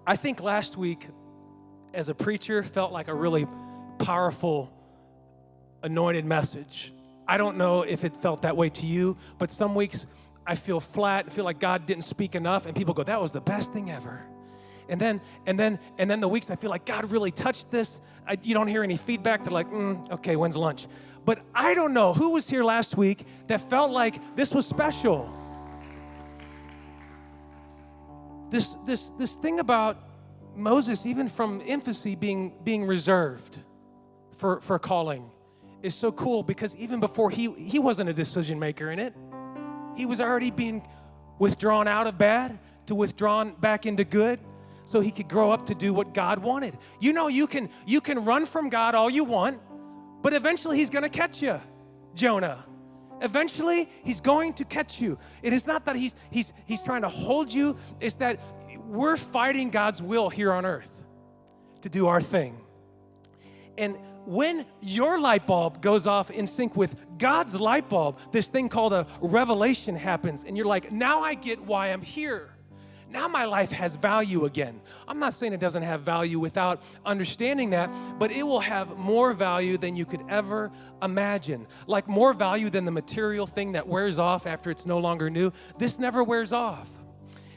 I think last week, as a preacher, felt like a really powerful, anointed message. I don't know if it felt that way to you, but some weeks I feel flat, I feel like God didn't speak enough, and people go, that was the best thing ever. And then the weeks I feel like God really touched this, you don't hear any feedback. They're like, okay, when's lunch? But I don't know who was here last week that felt like this was special. This thing about Moses, even from infancy, being reserved for calling, is so cool, because even before he wasn't a decision maker in it. He was already being withdrawn out of bad to withdrawn back into good, so he could grow up to do what God wanted. You know, you can run from God all you want, but eventually he's going to catch you, Jonah. Eventually he's going to catch you. It is not that he's trying to hold you. It's that we're fighting God's will here on earth to do our thing. And when your light bulb goes off in sync with God's light bulb, this thing called a revelation happens, and you're like, now I get why I'm here. Now my life has value again. I'm not saying it doesn't have value without understanding that, but it will have more value than you could ever imagine. Like more value than the material thing that wears off after it's no longer new. This never wears off.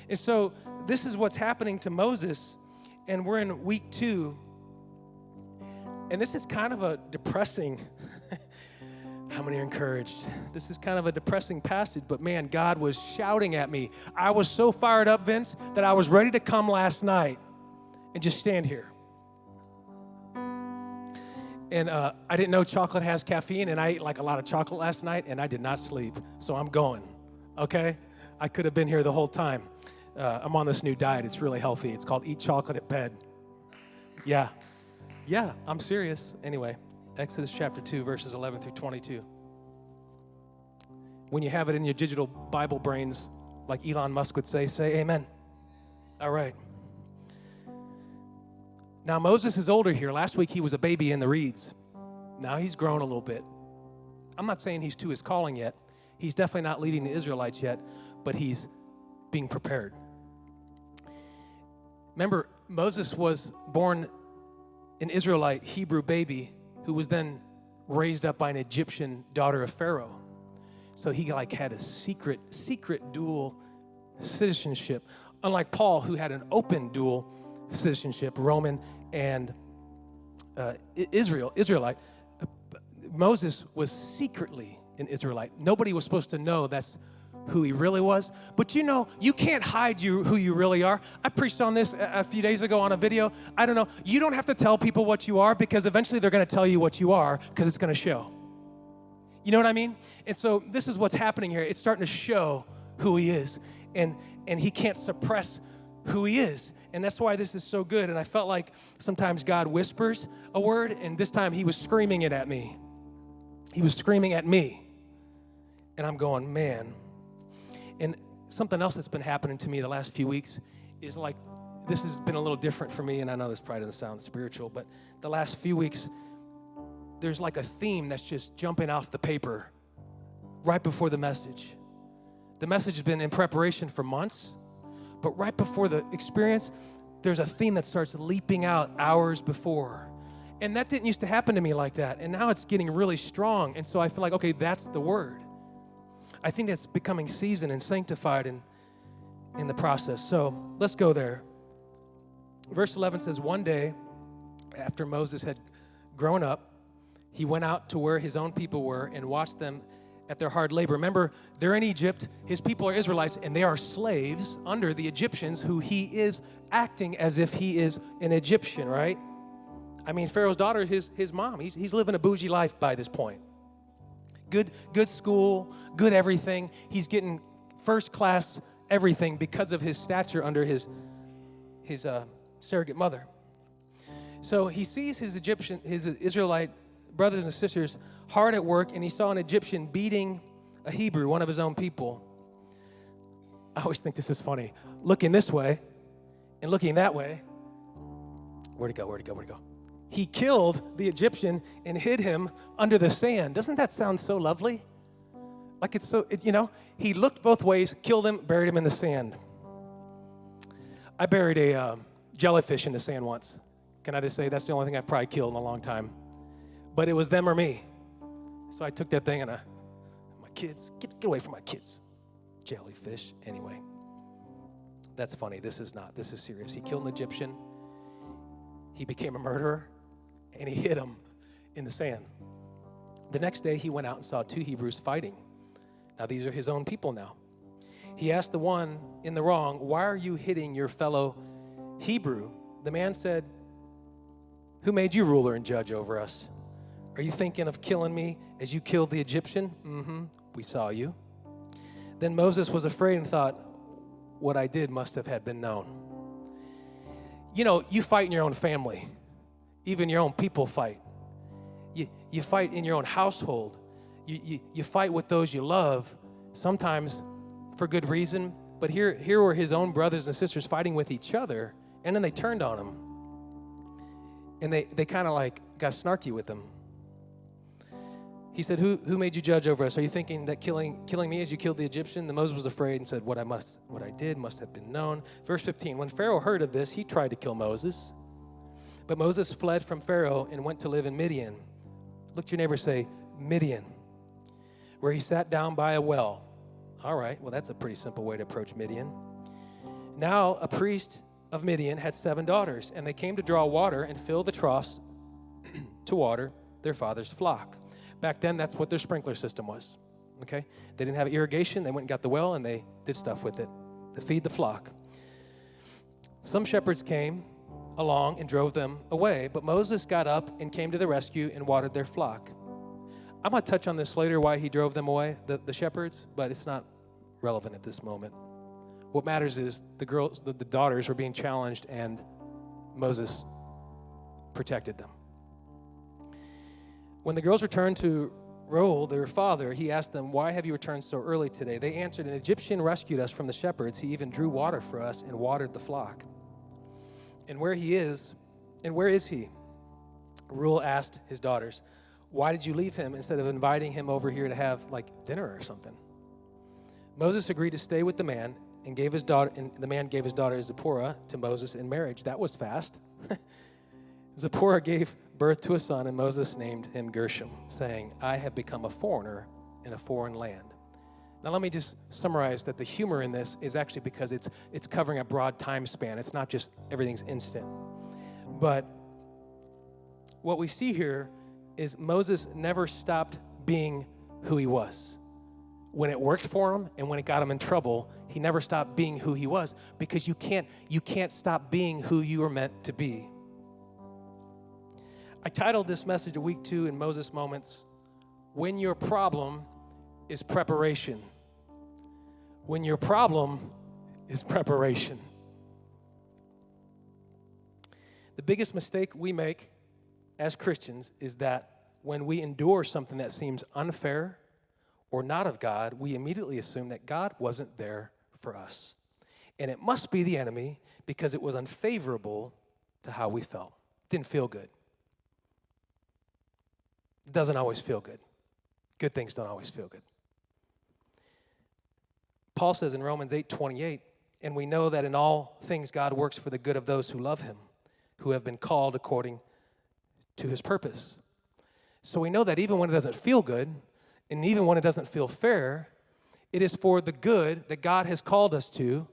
And so this is what's happening to Moses, and we're in week 2. And this is kind of a depressing, how many are encouraged? This is kind of a depressing passage, but man, God was shouting at me. I was so fired up, Vince, that I was ready to come last night and just stand here. And I didn't know chocolate has caffeine, and I ate like a lot of chocolate last night, and I did not sleep. So I'm going, okay? I could have been here the whole time. I'm on this new diet. It's really healthy. It's called Eat Chocolate at Bed. Yeah, I'm serious. Anyway, Exodus chapter 2, verses 11 through 22. When you have it in your digital Bible brains, like Elon Musk would say amen. All right. Now, Moses is older here. Last week, he was a baby in the reeds. Now he's grown a little bit. I'm not saying he's to his calling yet. He's definitely not leading the Israelites yet, but he's being prepared. Remember, Moses was born an Israelite Hebrew baby who was then raised up by an Egyptian daughter of Pharaoh. So he had a secret dual citizenship. Unlike Paul, who had an open dual citizenship, Roman and Israelite. Moses was secretly an Israelite. Nobody was supposed to know that's who he really was. But you know, you can't hide who you really are. I preached on this a few days ago on a video. I don't know. You don't have to tell people what you are, because eventually they're going to tell you what you are, because it's going to show. You know what I mean? And so this is what's happening here. It's starting to show who he is. And he can't suppress who he is. And that's why this is so good. And I felt like sometimes God whispers a word, and this time he was screaming it at me. He was screaming at me. And I'm going, man. And something else that's been happening to me the last few weeks is like, this has been a little different for me, and I know this probably doesn't sound spiritual, but the last few weeks, there's like a theme that's just jumping off the paper right before the message. The message has been in preparation for months, but right before the experience, there's a theme that starts leaping out hours before. And that didn't used to happen to me like that, and now it's getting really strong, and so I feel like, okay, that's the word. I think that's becoming seasoned and sanctified in the process. So let's go there. Verse 11 says, one day after Moses had grown up, he went out to where his own people were and watched them at their hard labor. Remember, they're in Egypt. His people are Israelites, and they are slaves under the Egyptians, who he is acting as if he is an Egyptian, right? I mean, Pharaoh's daughter is his mom. He's living a bougie life by this point. Good school, good everything. He's getting first class everything because of his stature under his surrogate mother. So he sees his Israelite brothers and sisters hard at work, and he saw an Egyptian beating a Hebrew, one of his own people. I always think this is funny. Looking this way and looking that way. Where'd it go? He killed the Egyptian and hid him under the sand. Doesn't that sound so lovely? Like he looked both ways, killed him, buried him in the sand. I buried a jellyfish in the sand once. Can I just say that's the only thing I've probably killed in a long time. But it was them or me. So I took that thing and my kids, get away from my kids. Jellyfish, anyway. That's funny. This is serious. He killed an Egyptian. He became a murderer, and he hid him in the sand. The next day, he went out and saw 2 Hebrews fighting. Now, these are his own people now. He asked the one in the wrong, "Why are you hitting your fellow Hebrew?" The man said, "Who made you ruler and judge over us? Are you thinking of killing me as you killed the Egyptian?" "Mm-hmm, we saw you." Then Moses was afraid and thought, "What I did must have had been known." You know, you fight in your own family. Even your own people fight. You fight in your own household. You fight with those you love, sometimes for good reason. But here were his own brothers and sisters fighting with each other, and then they turned on him. And they kind of like got snarky with him. He said, who made you judge over us? Are you thinking that killing me as you killed the Egyptian? Then Moses was afraid and said, what I did must have been known. Verse 15, when Pharaoh heard of this, he tried to kill Moses. But Moses fled from Pharaoh and went to live in Midian. Look to your neighbor, say, Midian, where he sat down by a well. All right, well, that's a pretty simple way to approach Midian. Now, a priest of Midian had 7 daughters, and they came to draw water and fill the troughs to water their father's flock. Back then, that's what their sprinkler system was, okay? They didn't have irrigation. They went and got the well, and they did stuff with it to feed the flock. Some shepherds came along and drove them away, but Moses got up and came to the rescue and watered their flock. I'm going to touch on this later, why he drove them away, the shepherds, but it's not relevant at this moment. What matters is the daughters were being challenged, and Moses protected them. When the girls returned to Reuel, their father, he asked them, "Why have you returned so early today?" They answered, "An Egyptian rescued us from the shepherds. He even drew water for us and watered the flock." And where is he? Reuel asked his daughters, "Why did you leave him instead of inviting him over here to have like dinner or something?" Moses agreed to stay with the man and the man gave his daughter Zipporah to Moses in marriage. That was fast. Zipporah gave birth to a son, and Moses named him Gershom, saying, "I have become a foreigner in a foreign land." Now let me just summarize that the humor in this is actually because it's covering a broad time span. It's not just everything's instant. But what we see here is Moses never stopped being who he was. When it worked for him and when it got him in trouble, he never stopped being who he was, because you can't stop being who you were meant to be. I titled this message of week 2 in Moses Moments, "When Your Problem is Preparation." When your problem is preparation. The biggest mistake we make as Christians is that when we endure something that seems unfair or not of God, we immediately assume that God wasn't there for us. And it must be the enemy, because it was unfavorable to how we felt. It didn't feel good. It doesn't always feel good. Good things don't always feel good. Paul says in Romans 8:28, "And we know that in all things God works for the good of those who love him, who have been called according to his purpose." So we know that even when it doesn't feel good, and even when it doesn't feel fair, it is for the good that God has called us to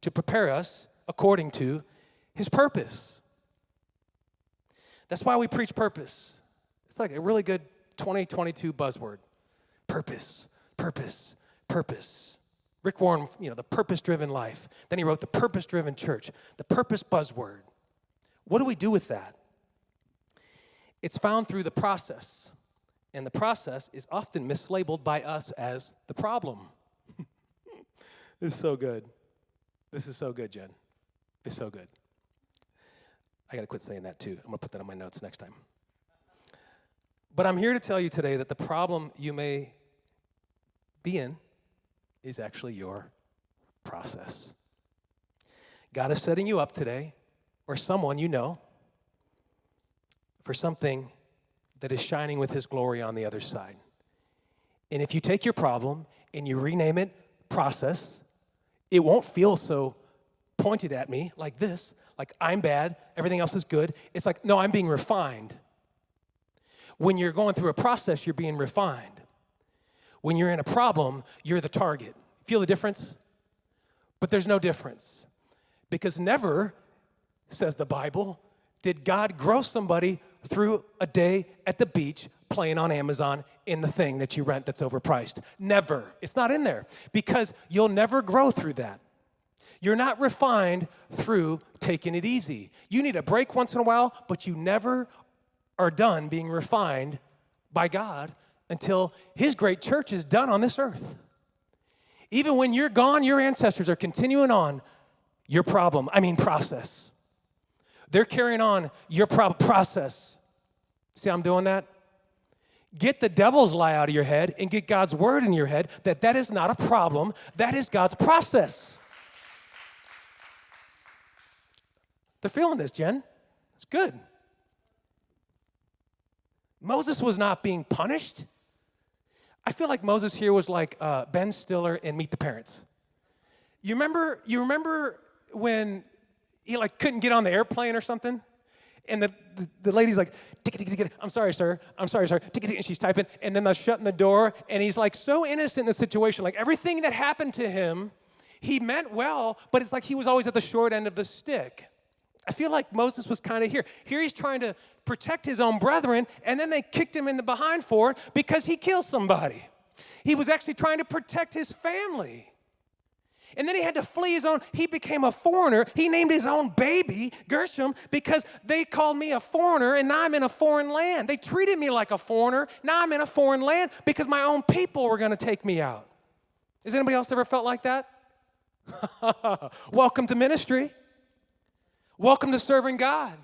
prepare us according to his purpose. That's why we preach purpose. It's like a really good 2022 buzzword. Purpose, purpose, purpose. Rick Warren, the purpose-driven life. Then he wrote the purpose-driven church, the purpose buzzword. What do we do with that? It's found through the process. And the process is often mislabeled by us as the problem. This is so good. This is so good, Jen. It's so good. I got to quit saying that too. I'm going to put that on my notes next time. But I'm here to tell you today that the problem you may be in is actually your process. God is setting you up today, or someone you know, for something that is shining with his glory on the other side. And if you take your problem and you rename it process, it won't feel so pointed at me like this, like I'm bad, everything else is good. It's like, no, I'm being refined. When you're going through a process, you're being refined. When you're in a problem, you're the target. Feel the difference? But there's no difference. Because never, says the Bible, did God grow somebody through a day at the beach playing on Amazon in the thing that you rent that's overpriced. Never. It's not in there. Because you'll never grow through that. You're not refined through taking it easy. You need a break once in a while, but you never are done being refined by God until His great church is done on this earth. Even when you're gone, your ancestors are continuing on your process. They're carrying on your process. See how I'm doing that? Get the devil's lie out of your head and get God's word in your head that is not a problem. That is God's process. They're feeling this, Jen. It's good. Moses was not being punished. I feel like Moses here was like Ben Stiller in Meet the Parents. You remember when he like couldn't get on the airplane or something? And the lady's like, I'm sorry, sir. And she's typing. And then they're shutting the door. And he's like so innocent in the situation. Like everything that happened to him, he meant well, but it's like he was always at the short end of the stick. I feel like Moses was kind of here. Here he's trying to protect his own brethren, and then they kicked him in the behind for it because he killed somebody. He was actually trying to protect his family. And then he had to flee his own. He became a foreigner. He named his own baby Gershom because they called me a foreigner, and now I'm in a foreign land. They treated me like a foreigner. Now I'm in a foreign land because my own people were going to take me out. Has anybody else ever felt like that? Welcome to ministry. Welcome to serving God.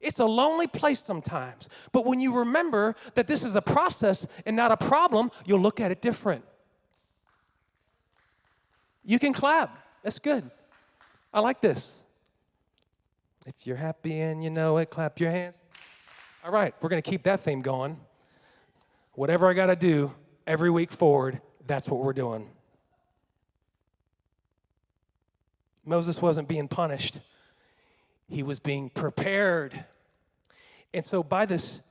It's a lonely place sometimes. But when you remember that this is a process and not a problem, you'll look at it different. You can clap. That's good. I like this. If you're happy and you know it, clap your hands. All right, we're going to keep that theme going. Whatever I got to do every week forward, that's what we're doing. Moses wasn't being punished. He was being prepared. And so by this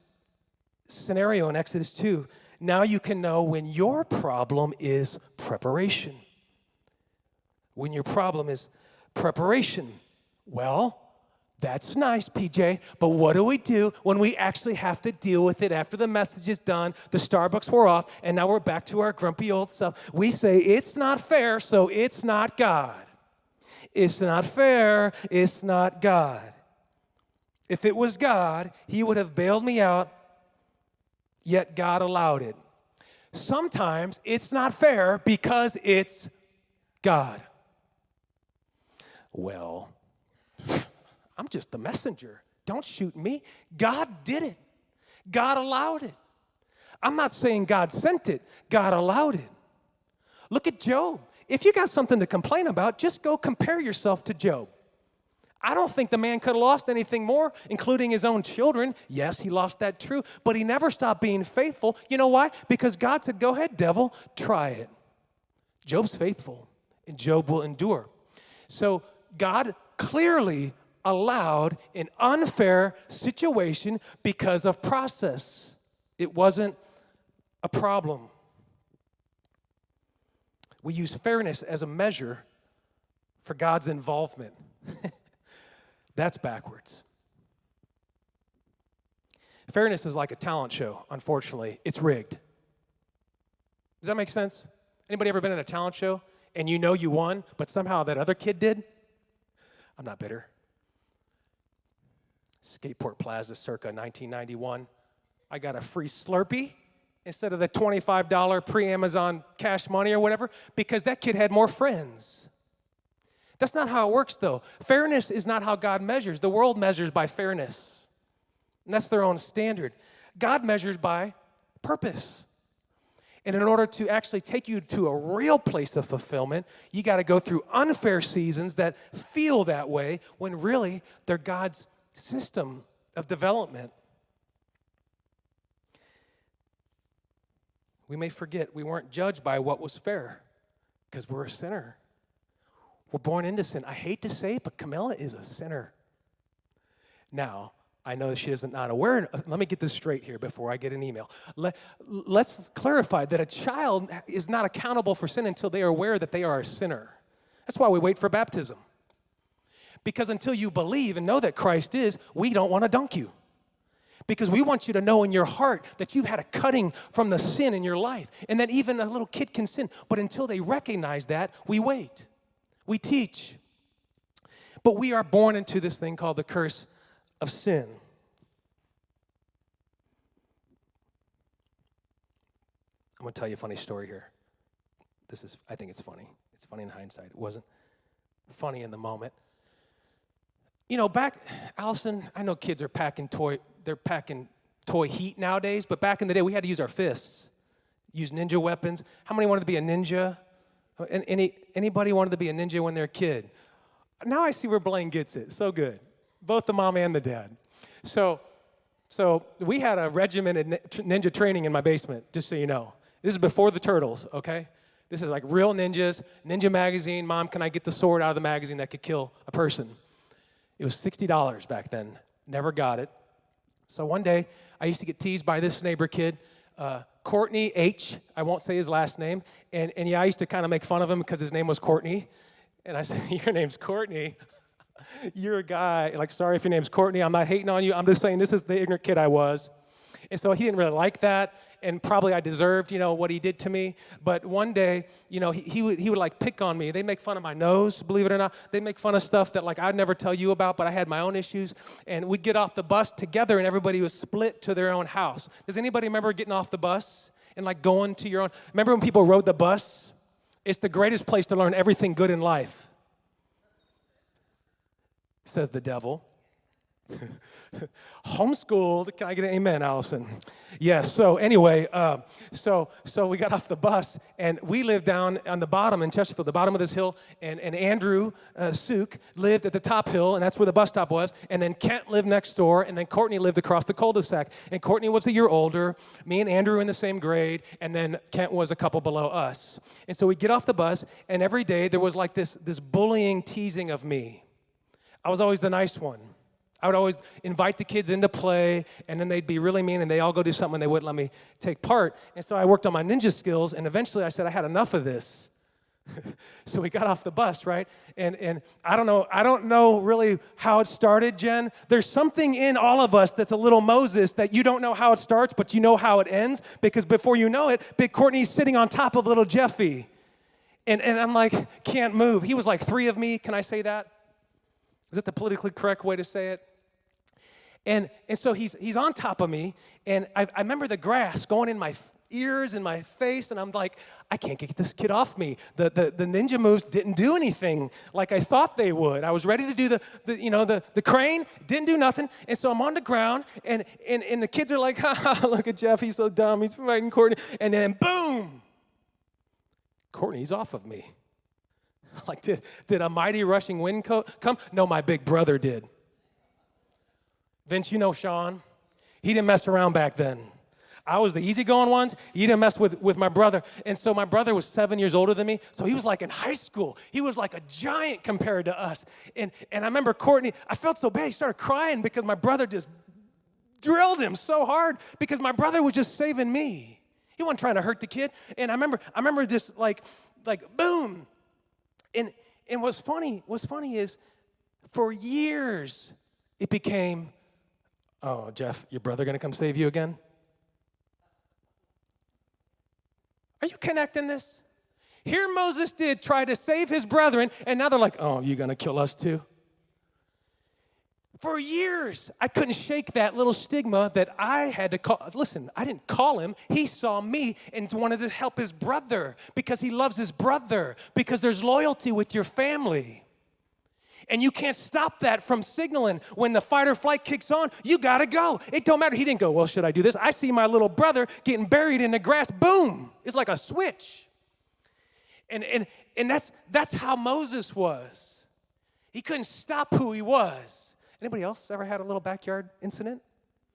scenario in Exodus 2, now you can know when your problem is preparation. When your problem is preparation. Well, that's nice, PJ, but what do we do when we actually have to deal with it after the message is done, the Starbucks wore off, and now we're back to our grumpy old self? We say, it's not fair, so it's not God. It's not fair, it's not God. If it was God, He would have bailed me out, yet God allowed it. Sometimes it's not fair because it's God. Well, I'm just the messenger. Don't shoot me. God did it. God allowed it. I'm not saying God sent it. God allowed it. Look at Job. If you got something to complain about, just go compare yourself to Job. I don't think the man could have lost anything more, including his own children. Yes, he lost that too, but he never stopped being faithful. You know why? Because God said, go ahead, devil, try it. Job's faithful, and Job will endure. So God clearly allowed an unfair situation because of process. It wasn't a problem. We use fairness as a measure for God's involvement. That's backwards. Fairness is like a talent show, unfortunately. It's rigged. Does that make sense? Anybody ever been in a talent show and you know you won, but somehow that other kid did? I'm not bitter. Skateport Plaza circa 1991. I got a free Slurpee instead of the $25 pre-Amazon cash money or whatever, because that kid had more friends. That's not how it works, though. Fairness is not how God measures. The world measures by fairness, and that's their own standard. God measures by purpose. And in order to actually take you to a real place of fulfillment, you got to go through unfair seasons that feel that way when really they're God's system of development. We may forget we weren't judged by what was fair because we're a sinner. We're born into sin. I hate to say it, but Camilla is a sinner. Now, I know she is not aware. Let me get this straight here before I get an email. Let's clarify that a child is not accountable for sin until they are aware that they are a sinner. That's why we wait for baptism. Because until you believe and know that Christ is, we don't want to dunk you. Because we want you to know in your heart that you've had a cutting from the sin in your life and that even a little kid can sin. But until they recognize that, we wait. We teach. But we are born into this thing called the curse of sin. I'm going to tell you a funny story here. I think it's funny. It's funny in hindsight. It wasn't funny in the moment. You know, Allison, I know kids are packing toy heat nowadays, but back in the day, we had to use our fists, use ninja weapons. How many wanted to be a ninja? Anybody wanted to be a ninja when they're a kid? Now I see where Blaine gets it. So good. Both the mom and the dad. So we had a regimented ninja training in my basement, just so you know. This is before the Turtles, okay? This is like real ninjas, Ninja magazine. Mom, can I get the sword out of the magazine that could kill a person? It was $60 back then. Never got it. So one day, I used to get teased by this neighbor kid, Courtney H. I won't say his last name. And yeah, I used to kind of make fun of him because his name was Courtney. And I said, your name's Courtney. You're a guy. Like, sorry if your name's Courtney. I'm not hating on you. I'm just saying this is the ignorant kid I was. And so he didn't really like that, and probably I deserved, what he did to me. But one day, he would like pick on me. They make fun of my nose, believe it or not. They make fun of stuff that like I'd never tell you about, but I had my own issues. And we'd get off the bus together, and everybody was split to their own house. Does anybody remember getting off the bus and like going to your own? Remember when people rode the bus? It's the greatest place to learn everything good in life, says the devil. Homeschooled. Can I get an amen, Allison? Yes. So anyway, so we got off the bus, and we lived down on the bottom in Chesterfield, the bottom of this hill, and Andrew Suk lived at the top hill, and that's where the bus stop was, and then Kent lived next door, and then Courtney lived across the cul-de-sac, and Courtney was a year older, me and Andrew in the same grade, and then Kent was a couple below us. And so we get off the bus, and every day there was like this bullying, teasing of me. I was always the nice one. I would always invite the kids into play, and then they'd be really mean, and they all go do something, and they wouldn't let me take part. And so I worked on my ninja skills, and eventually I said I had enough of this. So we got off the bus, right? And I don't know really how it started, Jen. There's something in all of us that's a little Moses that you don't know how it starts, but you know how it ends, because before you know it, Big Courtney's sitting on top of little Jeffy. And I'm like, can't move. He was like 3 of me. Can I say that? Is that the politically correct way to say it? And so he's on top of me, and I remember the grass going in my ears and my face, and I'm like, I can't get this kid off me. The ninja moves didn't do anything like I thought they would. I was ready to do the crane, didn't do nothing, and so I'm on the ground, and the kids are like, ha, look at Jeff, he's so dumb, he's fighting Courtney, and then boom, Courtney's off of me. Like, did a mighty rushing wind come? No, my big brother did. Vince, Sean, he didn't mess around back then. I was the easygoing ones. He didn't mess with my brother. And so my brother was 7 years older than me, so he was like in high school. He was like a giant compared to us. And I remember Courtney, I felt so bad. He started crying because my brother just drilled him so hard because my brother was just saving me. He wasn't trying to hurt the kid. And I remember just like boom. And what's funny is for years it became, oh, Jeff, your brother gonna come save you again? Are you connecting this? Here Moses did try to save his brethren, and now they're like, oh, you gonna kill us too? For years, I couldn't shake that little stigma that I had to call. Listen, I didn't call him. He saw me and wanted to help his brother because he loves his brother, because there's loyalty with your family. And you can't stop that from signaling. When the fight or flight kicks on, you gotta go. It don't matter. He didn't go, well, should I do this? I see my little brother getting buried in the grass. Boom. It's like a switch. And that's how Moses was. He couldn't stop who he was. Anybody else ever had a little backyard incident?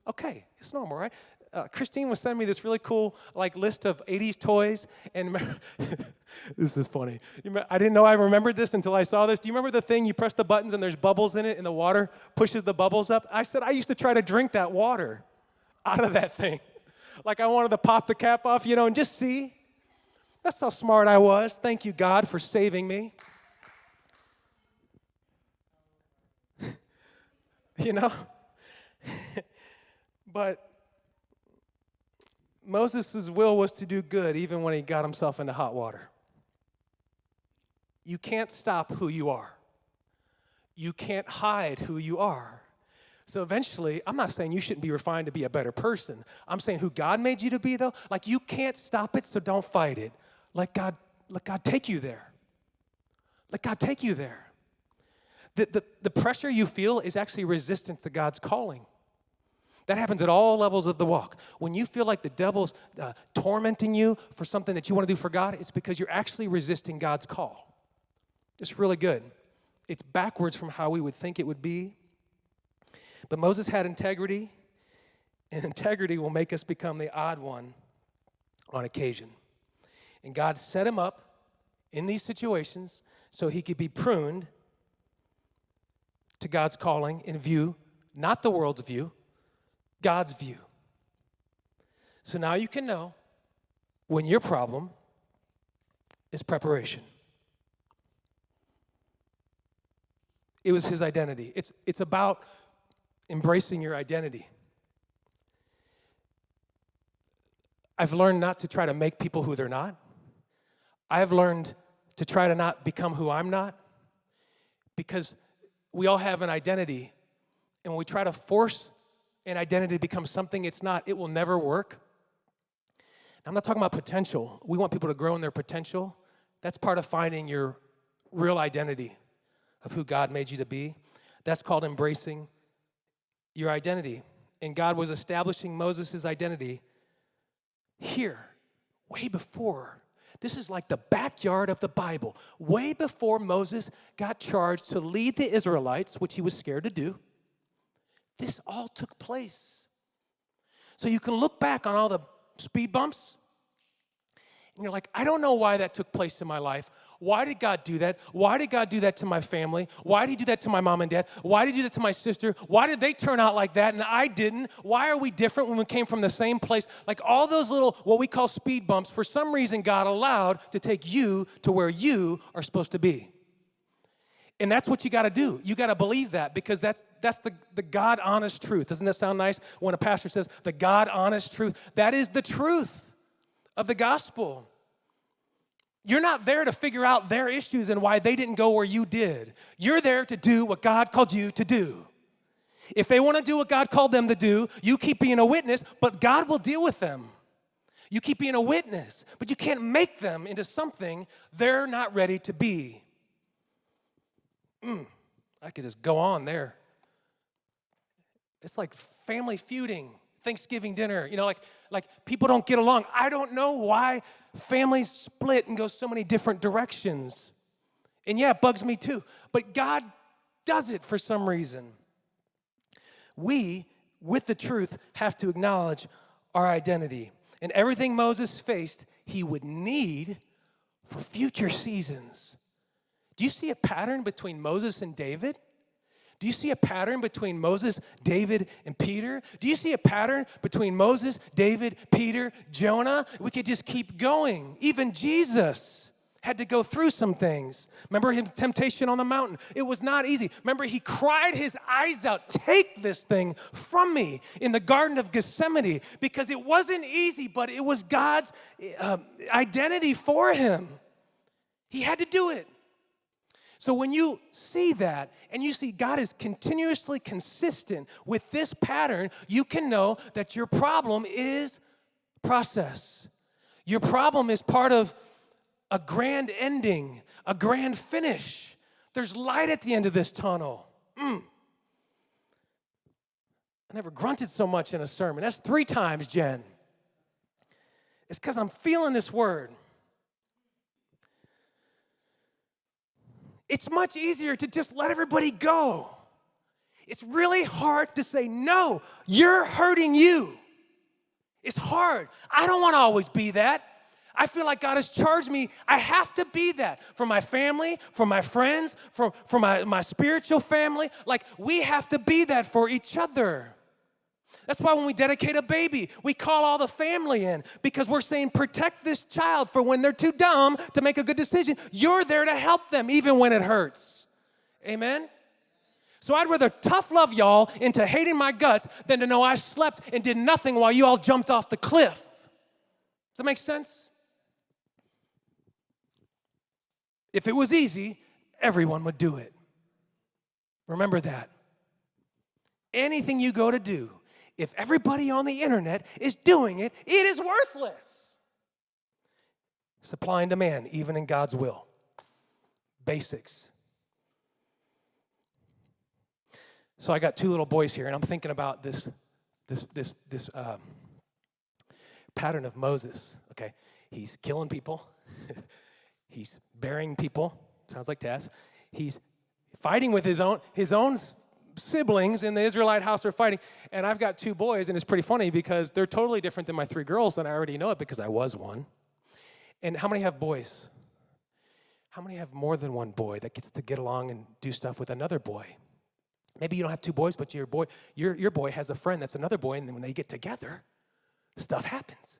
Okay, it's normal, right? Christine was sending me this really cool list of 80s toys, and this is funny. I didn't know I remembered this until I saw this. Do you remember the thing you press the buttons and there's bubbles in it and the water pushes the bubbles up? I said I used to try to drink that water out of that thing. I wanted to pop the cap off, and just see. That's how smart I was. Thank you, God, for saving me. But Moses' will was to do good even when he got himself into hot water. You can't stop who you are. You can't hide who you are. So eventually, I'm not saying you shouldn't be refined to be a better person. I'm saying who God made you to be, though, you can't stop it, so don't fight it. Let God take you there. Let God take you there. The pressure you feel is actually resistance to God's calling. That happens at all levels of the walk. When you feel like the devil's tormenting you for something that you want to do for God, it's because you're actually resisting God's call. It's really good. It's backwards from how we would think it would be. But Moses had integrity, and integrity will make us become the odd one on occasion. And God set him up in these situations so he could be pruned to God's calling in view, not the world's view, God's view. So now you can know when your problem is preparation. It was his identity. It's about embracing your identity. I've learned not to try to make people who they're not. I've learned to try to not become who I'm not, because we all have an identity, and when we try to force an identity to become something it's not, it will never work. I'm not talking about potential. We want people to grow in their potential. That's part of finding your real identity of who God made you to be. That's called embracing your identity. And God was establishing Moses' identity here, way before. This is like the backyard of the Bible. Way before Moses got charged to lead the Israelites, which he was scared to do, this all took place. So you can look back on all the speed bumps, and you're like, I don't know why that took place in my life. Why did God do that? Why did God do that to my family? Why did he do that to my mom and dad? Why did he do that to my sister? Why did they turn out like that and I didn't? Why are we different when we came from the same place? All those little, what we call speed bumps, for some reason God allowed to take you to where you are supposed to be. And that's what you got to do. You got to believe that, because that's the God-honest truth. Doesn't that sound nice when a pastor says the God-honest truth? That is the truth of the gospel. You're not there to figure out their issues and why they didn't go where you did. You're there to do what God called you to do. If they want to do what God called them to do, you keep being a witness, but God will deal with them. You keep being a witness, but you can't make them into something they're not ready to be. I could just go on there. It's like family feuding, Thanksgiving dinner, like people don't get along. I don't know why families split and go so many different directions. And yeah, it bugs me too. But God does it for some reason. We, with the truth, have to acknowledge our identity. And everything Moses faced, he would need for future seasons. Do you see a pattern between Moses and David? Do you see a pattern between Moses, David, and Peter? Do you see a pattern between Moses, David, Peter, Jonah? We could just keep going. Even Jesus had to go through some things. Remember his temptation on the mountain? It was not easy. Remember, he cried his eyes out, "Take this thing from me," in the Garden of Gethsemane, because it wasn't easy, but it was God's identity for him. He had to do it. So when you see that, and you see God is continuously consistent with this pattern, you can know that your problem is process. Your problem is part of a grand ending, a grand finish. There's light at the end of this tunnel. I never grunted so much in a sermon. That's 3 times, Jen. It's because I'm feeling this word. It's much easier to just let everybody go. It's really hard to say, no, you're hurting you. It's hard. I don't want to always be that. I feel like God has charged me. I have to be that for my family, for my friends, for my spiritual family. Like, we have to be that for each other. That's why when we dedicate a baby, we call all the family in because we're saying, protect this child for when they're too dumb to make a good decision. You're there to help them even when it hurts. Amen? So I'd rather tough love y'all into hating my guts than to know I slept and did nothing while you all jumped off the cliff. Does that make sense? If it was easy, everyone would do it. Remember that. Anything you go to do, if everybody on the internet is doing it, it is worthless. Supply and demand, even in God's will. Basics. So I got two little boys here, and I'm thinking about this pattern of Moses. Okay, he's killing people. He's burying people. Sounds like Taz. He's fighting with his own siblings in the Israelite house are fighting. And I've got two boys, and it's pretty funny because they're totally different than my three girls, and I already know it because I was one. And how many have boys? How many have more than one boy that gets to get along and do stuff with another boy? Maybe you don't have two boys, but your boy has a friend that's another boy, and then when they get together, stuff happens.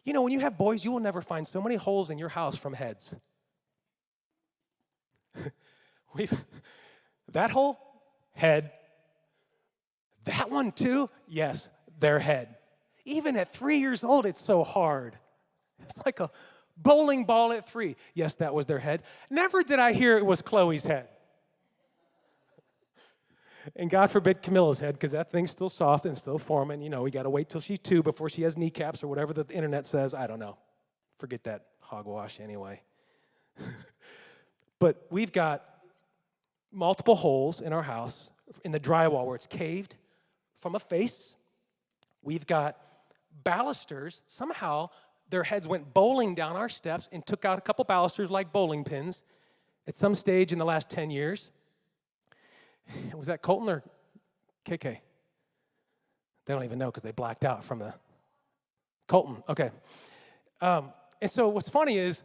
You know, when you have boys, you will never find so many holes in your house from heads. That hole, head. That one too, yes, their head. Even at 3 years old, it's so hard. It's like a bowling ball at 3. Yes, that was their head. Never did I hear it was Chloe's head. And God forbid Camilla's head, because that thing's still soft and still forming. You know, we got to wait till she's 2 before she has kneecaps or whatever the internet says. I don't know. Forget that hogwash anyway. But we've got multiple holes in our house in the drywall where it's caved from a face. We've got balusters. Somehow their heads went bowling down our steps and took out a couple balusters like bowling pins at some stage in the last 10 years. Was that Colton or KK? They don't even know because they blacked out from the Colton. Okay. And so what's funny is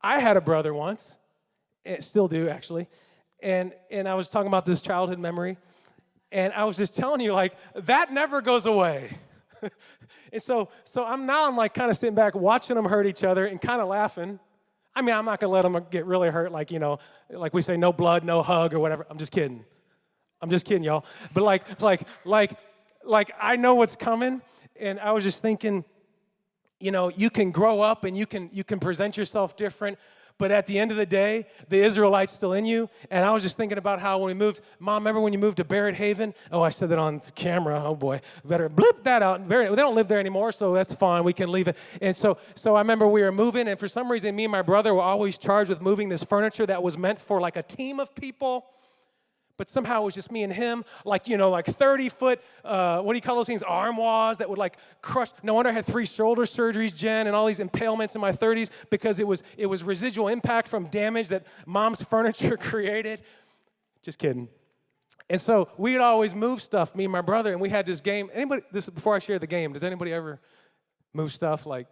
I had a brother once, and still do actually, and I was talking about this childhood memory, and I was just telling you, like, that never goes away. And so I'm like kind of sitting back watching them hurt each other and kind of laughing. I mean, I'm not going to let them get really hurt, like, you know, like we say, no blood, no hug or whatever. I'm just kidding. I'm just kidding, y'all. But like I know what's coming, and I was just thinking, you know, you can grow up and you can present yourself different, but at the end of the day, the Israelite's still in you. And I was just thinking about how when we moved, Mom, remember when you moved to Barrett Haven? Oh, I said that on camera. Oh boy, better blip that out. They don't live there anymore, so that's fine. We can leave it. And so I remember we were moving, and for some reason, me and my brother were always charged with moving this furniture that was meant for like a team of people. But somehow it was just me and him, like, you know, like 30-foot, what do you call those things, armoires that would like crush. No wonder I had 3 shoulder surgeries, Jen, and all these impalements in my 30s because it was residual impact from damage that Mom's furniture created. Just kidding. And so we'd always move stuff, me and my brother, and we had this game. Before I share the game, does anybody ever move stuff? Like,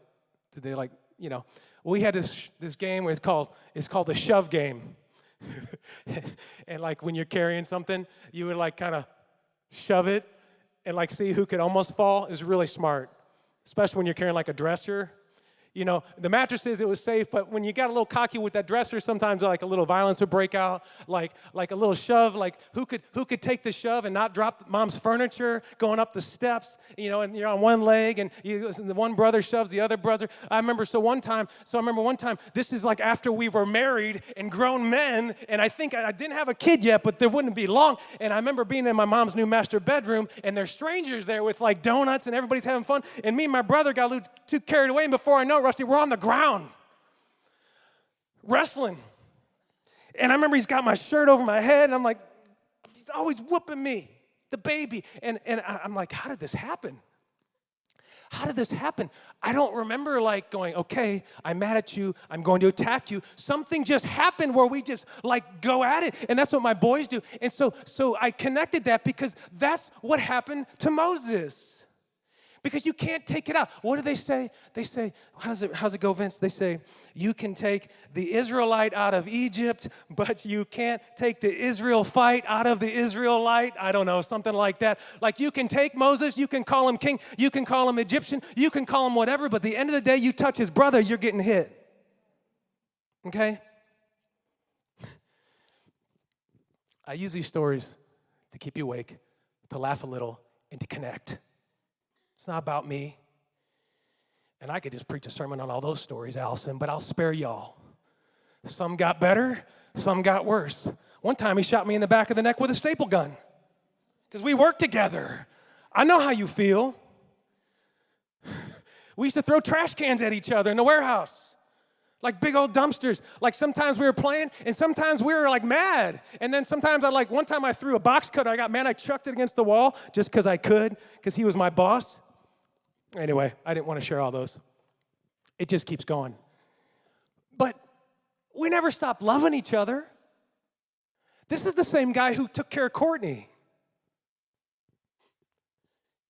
did they like, you know? We had this game where it's called the shove game. And like when you're carrying something, you would like kind of shove it and like see who could almost fall. It was really smart, especially when you're carrying like a dresser. You know, the mattresses, it was safe, but when you got a little cocky with that dresser, sometimes like a little violence would break out, like a little shove, like who could take the shove and not drop Mom's furniture going up the steps, you know, and you're on one leg, and the one brother shoves the other brother. I remember one time, this is like after we were married and grown men, and I think I didn't have a kid yet, but there wouldn't be long, and I remember being in my mom's new master bedroom, and there's strangers there with like donuts, and everybody's having fun, and me and my brother got a little too carried away, and before I know it, Rusty, we're on the ground wrestling. And I remember he's got my shirt over my head, and I'm like, he's always whooping me, the baby. And I'm like, how did this happen? How did this happen? I don't remember like going, okay, I'm mad at you, I'm going to attack you. Something just happened where we just like go at it. And that's what my boys do. And so I connected that because that's what happened to Moses. Because you can't take it out. What do they say? They say, how's it go, Vince? They say, you can take the Israelite out of Egypt, but you can't take the Israel fight out of the Israelite. I don't know, something like that. Like you can take Moses, you can call him king, you can call him Egyptian, you can call him whatever, but at the end of the day, you touch his brother, you're getting hit. Okay? I use these stories to keep you awake, to laugh a little, and to connect. It's not about me. And I could just preach a sermon on all those stories, Allison, but I'll spare y'all. Some got better, some got worse. One time he shot me in the back of the neck with a staple gun because we worked together. I know how you feel. We used to throw trash cans at each other in the warehouse, like big old dumpsters. Like sometimes we were playing and sometimes we were like mad. And then sometimes one time I threw a box cutter. I got mad, I chucked it against the wall just because I could, because he was my boss. Anyway, I didn't want to share all those. It just keeps going. But we never stopped loving each other. This is the same guy who took care of Courtney.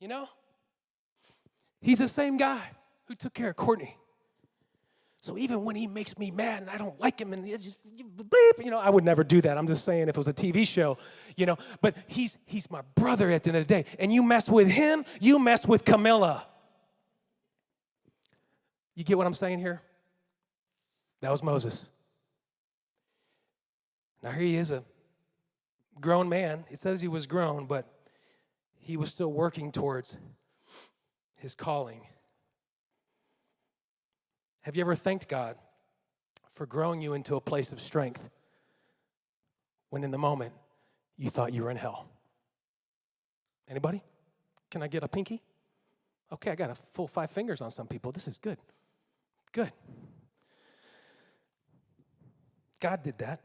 You know? He's the same guy who took care of Courtney. So even when he makes me mad and I don't like him and just bleep, I would never do that. I'm just saying if it was a TV show, But he's my brother at the end of the day. And you mess with him, you mess with Camilla. You get what I'm saying here? That was Moses. Now here he is, a grown man. It says he was grown, but he was still working towards his calling. Have you ever thanked God for growing you into a place of strength when in the moment you thought you were in hell? Anybody? Can I get a pinky? Okay, I got a full 5 fingers on some people. This is good. Good. God did that.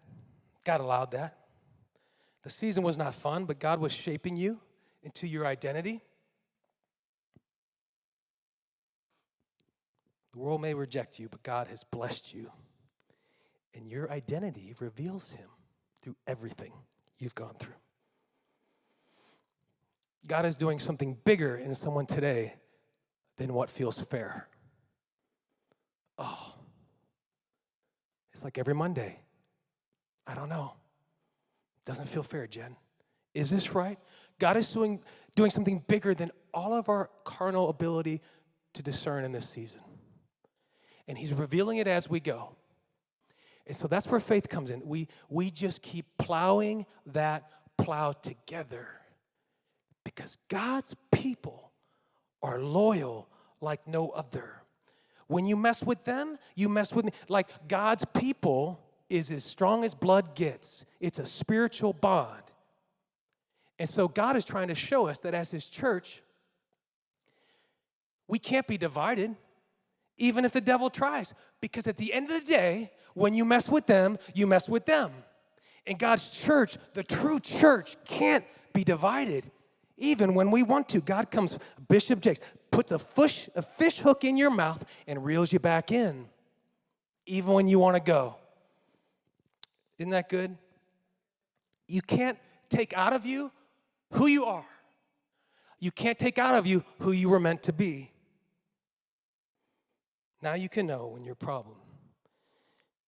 God allowed that. The season was not fun, but God was shaping you into your identity. The world may reject you, but God has blessed you. And your identity reveals him through everything you've gone through. God is doing something bigger in someone today than what feels fair. Oh, it's like every Monday. I don't know. Doesn't feel fair, Jen. Is this right? God is doing something bigger than all of our carnal ability to discern in this season. And he's revealing it as we go. And so that's where faith comes in. We just keep plowing that plow together because God's people are loyal like no other. When you mess with them, you mess with me. Like God's people is as strong as blood gets. It's a spiritual bond. And so God is trying to show us that as his church, we can't be divided, even if the devil tries. Because at the end of the day, when you mess with them, you mess with them. And God's church, the true church, can't be divided, even when we want to. God comes, Bishop Jakes, puts a fish hook in your mouth and reels you back in, even when you want to go. Isn't that good? You can't take out of you who you are. You can't take out of you who you were meant to be. Now you can know when your problem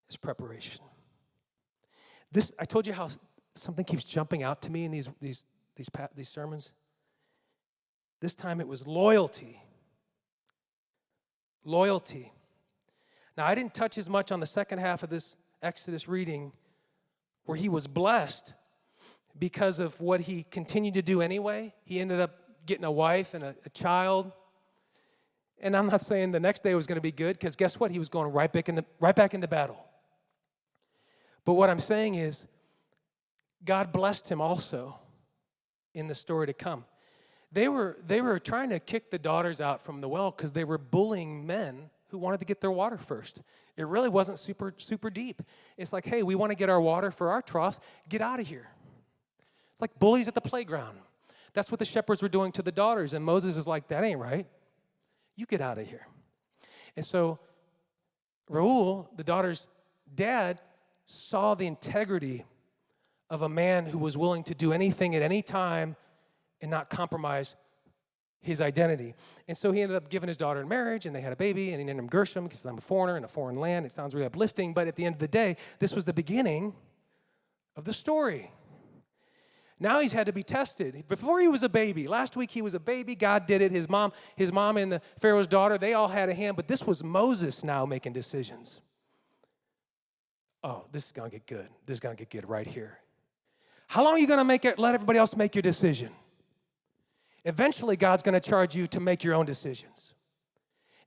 is preparation. I told you how something keeps jumping out to me in these sermons. This time it was loyalty. Loyalty. Now I didn't touch as much on the second half of this Exodus reading where he was blessed because of what he continued to do anyway. He ended up getting a wife and a child. And I'm not saying the next day was going to be good, because guess what? He was going right back into battle. But what I'm saying is, God blessed him also in the story to come. They were trying to kick the daughters out from the well because they were bullying men who wanted to get their water first. It really wasn't super deep. It's like, hey, we want to get our water for our troughs. Get out of here. It's like bullies at the playground. That's what the shepherds were doing to the daughters. And Moses is like, that ain't right. You get out of here. And so Reuel, the daughter's dad, saw the integrity of a man who was willing to do anything at any time and not compromise his identity. And so he ended up giving his daughter in marriage, and they had a baby, and he named him Gershom because I'm a foreigner in a foreign land. It sounds really uplifting, but at the end of the day, this was the beginning of the story. Now he's had to be tested. Before he was a baby, last week he was a baby, God did it. His mom and the Pharaoh's daughter, they all had a hand, but this was Moses now making decisions. Oh, this is going to get good. This is going to get good right here. How long are you going to let everybody else make your decision? Eventually, God's going to charge you to make your own decisions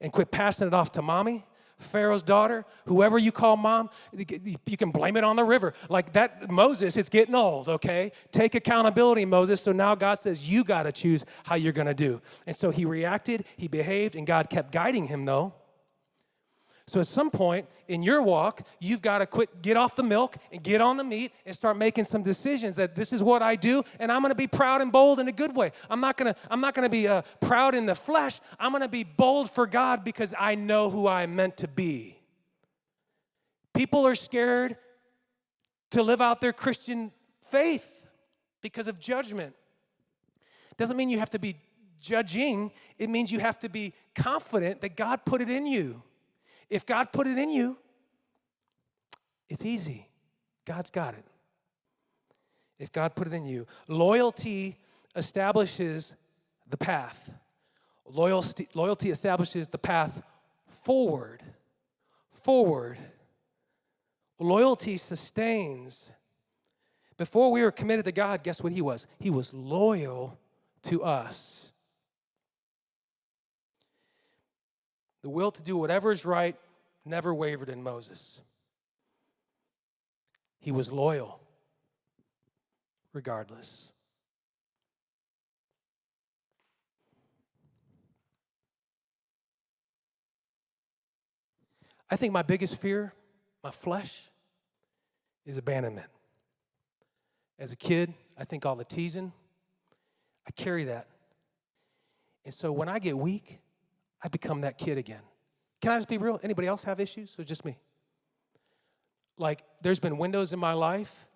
and quit passing it off to mommy, Pharaoh's daughter, whoever you call mom. You can blame it on the river. Like that, Moses, it's getting old, okay? Take accountability, Moses. So now God says, you got to choose how you're going to do. And so he reacted, he behaved, and God kept guiding him, though. So at some point in your walk, you've got to get off the milk and get on the meat and start making some decisions that this is what I do, and I'm going to be proud and bold in a good way. I'm not going to be proud in the flesh. I'm going to be bold for God because I know who I'm meant to be. People are scared to live out their Christian faith because of judgment. Doesn't mean you have to be judging. It means you have to be confident that God put it in you. If God put it in you, it's easy. God's got it. If God put it in you. Loyalty establishes the path. Loyalty establishes the path forward. Forward. Loyalty sustains. Before we were committed to God, guess what he was? He was loyal to us. The will to do whatever is right never wavered in Moses. He was loyal regardless. I think my biggest fear, my flesh, is abandonment. As a kid, I think all the teasing, I carry that. And so when I get weak, I become that kid again. Can I just be real? Anybody else have issues or just me? Like, there's been windows in my life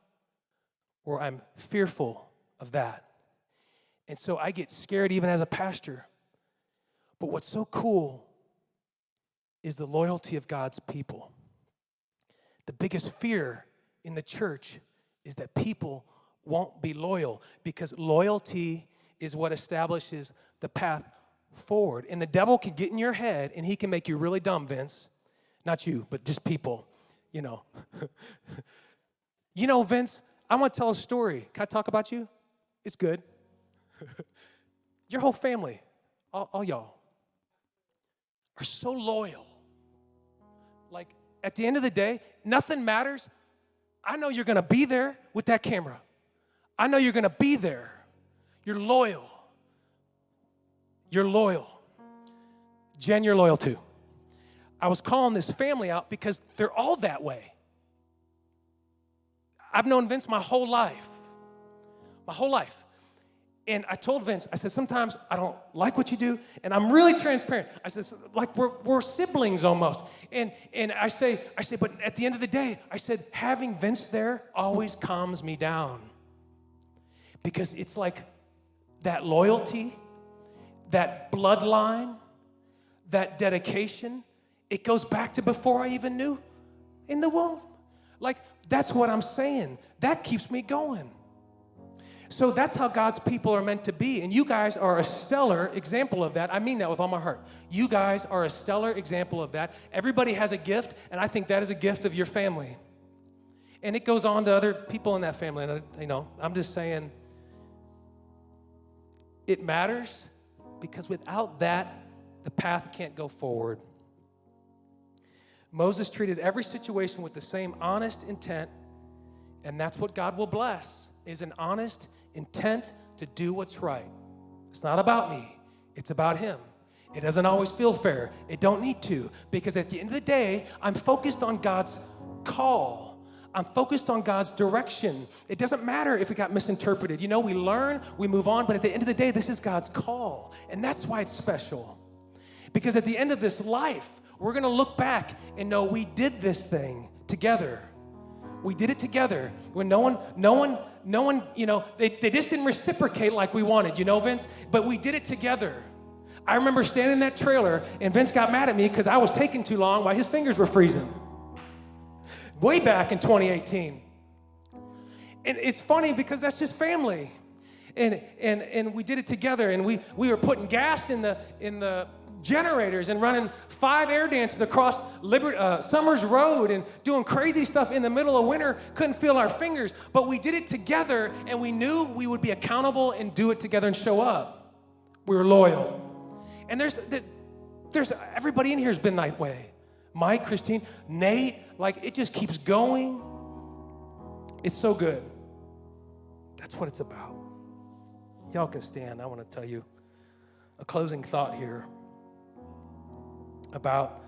where I'm fearful of that. And so I get scared even as a pastor. But what's so cool is the loyalty of God's people. The biggest fear in the church is that people won't be loyal because loyalty is what establishes the path forward. And the devil can get in your head and he can make you really dumb, Vince. Not you, but just people, you know. You know, Vince, I want to tell a story. Can I talk about you? It's good. Your whole family, all y'all, are so loyal. Like, at the end of the day, nothing matters. I know you're going to be there with that camera. I know you're going to be there. You're loyal. You're loyal. Jen, you're loyal too. I was calling this family out because they're all that way. I've known Vince my whole life. My whole life. And I told Vince, I said, sometimes I don't like what you do, and I'm really transparent. I said, like we're siblings almost. And I say, but at the end of the day, I said, having Vince there always calms me down. Because it's like that loyalty, that bloodline, that dedication, it goes back to before I even knew in the womb. Like, that's what I'm saying. That keeps me going. So that's how God's people are meant to be. And you guys are a stellar example of that. I mean that with all my heart. You guys are a stellar example of that. Everybody has a gift, and I think that is a gift of your family. And it goes on to other people in that family. And, you know, I'm just saying it matters. Because without that, the path can't go forward. Moses treated every situation with the same honest intent, and that's what God will bless, is an honest intent to do what's right. It's not about me. It's about him. It doesn't always feel fair. It don't need to, because at the end of the day, I'm focused on God's call. I'm focused on God's direction. It doesn't matter if it got misinterpreted. You know, we learn, we move on, but at the end of the day, this is God's call. And that's why it's special. Because at the end of this life, we're going to look back and know we did this thing together. We did it together when no no one, they just didn't reciprocate like we wanted, Vince? But we did it together. I remember standing in that trailer, and Vince got mad at me because I was taking too long while his fingers were freezing. Way back in 2018. And it's funny because that's just family. And we did it together, and we were putting gas in the generators and running 5 air dances across Summers Road and doing crazy stuff in the middle of winter. Couldn't feel our fingers, but we did it together, and we knew we would be accountable and do it together and show up. We were loyal. And there's everybody in here has been that way. Mike, Christine, Nate, like it just keeps going. It's so good. That's what it's about. Y'all can stand. I want to tell you a closing thought here about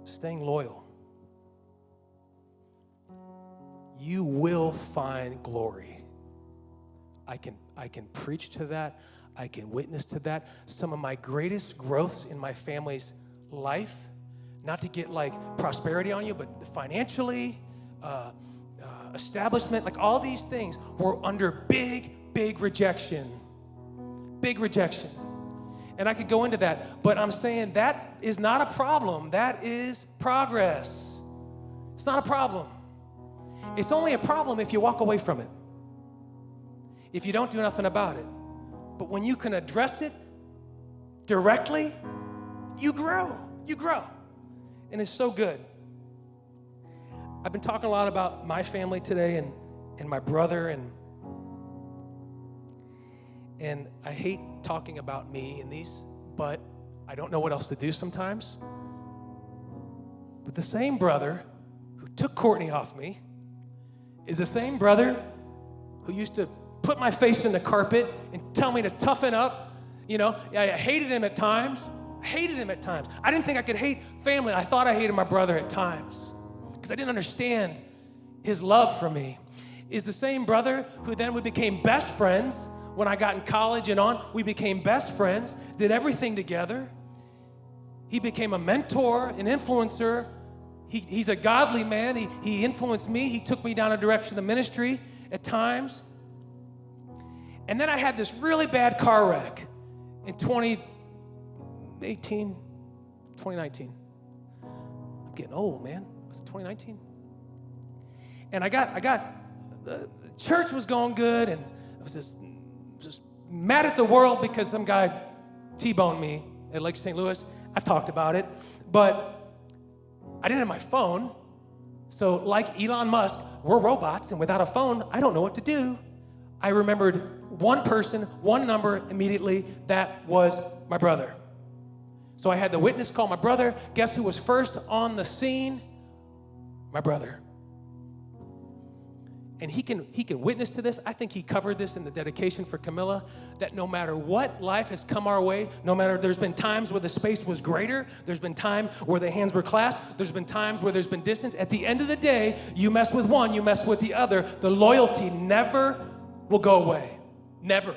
staying loyal. You will find glory. I can preach to that. I can witness to that. Some of my greatest growths in my family's life, not to get like prosperity on you, but financially, establishment, like all these things were under big rejection. Big rejection. And I could go into that, but I'm saying that is not a problem. That is progress. It's not a problem. It's only a problem if you walk away from it. If you don't do nothing about it. But when you can address it directly, you grow. You grow. And it's so good. I've been talking a lot about my family today and my brother, and I hate talking about me in these, but I don't know what else to do sometimes. But the same brother who took Courtney off me is the same brother who used to put my face in the carpet and tell me to toughen up. I hated him at times. I didn't think I could hate family. I thought I hated my brother at times because I didn't understand his love for me. Is the same brother who then we became best friends when I got in college and on. We became best friends, did everything together. He became a mentor, an influencer. He's a godly man. He influenced me. He took me down a direction of ministry at times. And then I had this really bad car wreck in 2019. I'm getting old, man. Was it 2019? And the church was going good, and I was just mad at the world because some guy T-boned me at Lake St. Louis. I've talked about it, but I didn't have my phone. So like Elon Musk, we're robots, and without a phone, I don't know what to do. I remembered one person, one number immediately. That was my brother. So I had the witness call my brother. Guess who was first on the scene? My brother. And he can witness to this. I think he covered this in the dedication for Camilla, that no matter what life has come our way, no matter, there's been times where the space was greater, there's been time where the hands were clasped, there's been times where there's been distance. At the end of the day, you mess with one, you mess with the other. The loyalty never will go away. Never.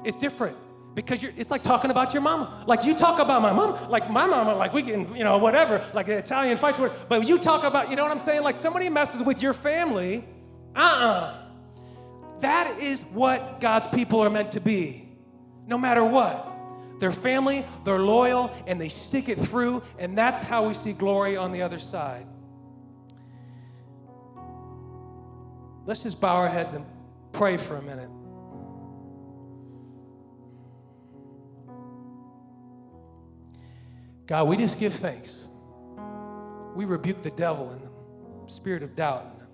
It's different. Because it's like talking about your mama. Like you talk about my mom, like my mama, like we can, whatever, like the Italian fights. But you talk about, you know what I'm saying? Like somebody messes with your family, That is what God's people are meant to be. No matter what. They're family, they're loyal, and they stick it through, and that's how we see glory on the other side. Let's just bow our heads and pray for a minute. God, we just give thanks. We rebuke the devil and the spirit of doubt, and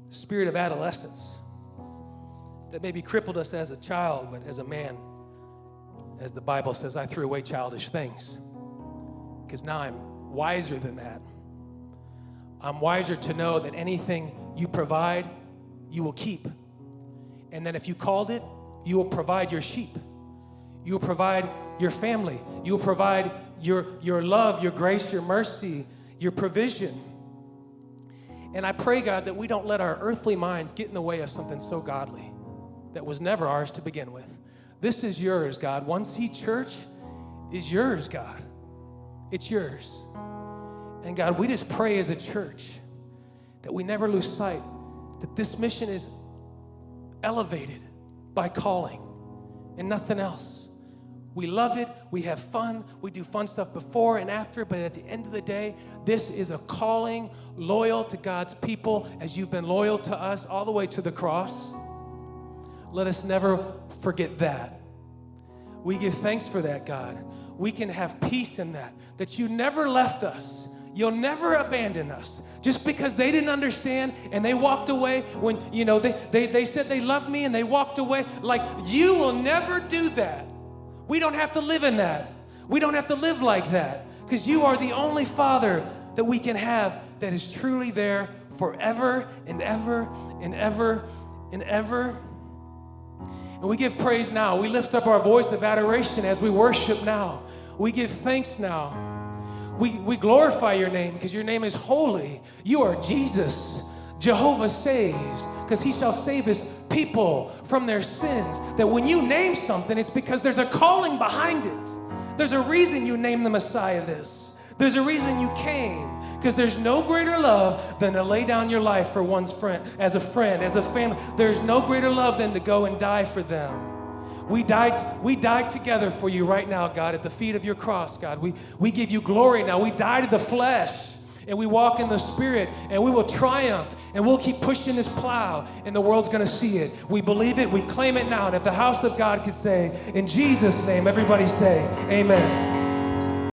the spirit of adolescence that maybe crippled us as a child, but as a man, as the Bible says, I threw away childish things because now I'm wiser than that. I'm wiser to know that anything you provide, you will keep. And then if you called it, you will provide your sheep. You will provide your family. You will provide your love, your grace, your mercy, your provision. And I pray, God, that we don't let our earthly minds get in the way of something so godly that was never ours to begin with. This is yours, God. One Seed Church is yours, God. It's yours. And God, we just pray as a church that we never lose sight that this mission is elevated by calling and nothing else. We love it, we have fun, we do fun stuff before and after, but at the end of the day, this is a calling loyal to God's people as you've been loyal to us all the way to the cross. Let us never forget that. We give thanks for that, God. We can have peace in that you never left us. You'll never abandon us. Just because they didn't understand and they walked away when, they said they loved me and they walked away, like you will never do that. We don't have to live in that. We don't have to live like that because you are the only Father that we can have that is truly there forever and ever and ever and ever. And we give praise now. We lift up our voice of adoration as we worship now. We give thanks now. We glorify your name because your name is holy. You are Jesus. Jehovah saves because he shall save his people from their sins. That when you name something, it's because there's a calling behind it. There's a reason you named the Messiah this. There's a reason you came because there's no greater love than to lay down your life for one's friend, as a family. There's no greater love than to go and die for them. We died together for you right now, God, at the feet of your cross, God. We give you glory now. We die to the flesh, and we walk in the Spirit, and we will triumph, and we'll keep pushing this plow, and the world's going to see it. We believe it. We claim it now. And if the house of God could say, in Jesus' name, everybody say, amen.